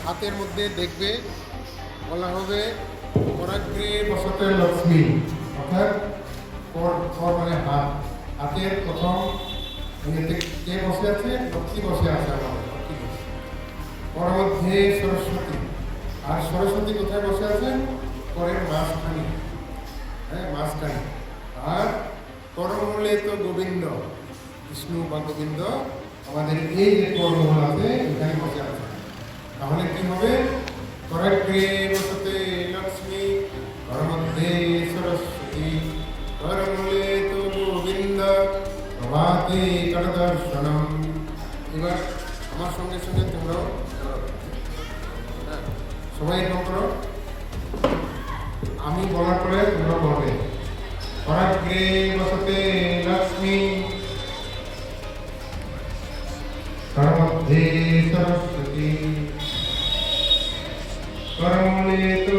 হাতের মধ্যে দেখবে বলা হবে করাগ্রে বসতে লক্ষ্মী, অর্থাৎ কর মানে হাত, হাতের প্রথম ইয়েতে কে বসে আছে? লক্ষ্মী বসে আছে আমাদের, লক্ষ্মী বসে। কর মধ্যে সরস্বতী, আর সরস্বতী কোথায় বসে আছেন? করের মাঝখানে, হ্যাঁ মাঝখানে। আর করমূলে তো গোবিন্দ, বিষ্ণু বা গোবিন্দ আমাদের এই যে করমূল আছে এখানে বসে আছে। তাহলে কি হবে? করাগ্রে বসতে লক্ষ্মী, কর মধ্যে সরস্বতী, করমূলে তো গোবিন্দ, প্রভাতে করদর্শনম। এবার আমার সঙ্গে সঙ্গে তোমরাও সবাই এরকম করো, আমি বলার পরে তোমরা বলবে। করাগ্রে বসতে লক্ষ্মী, কর মধ্যে সরস্বতী, করমূলে তো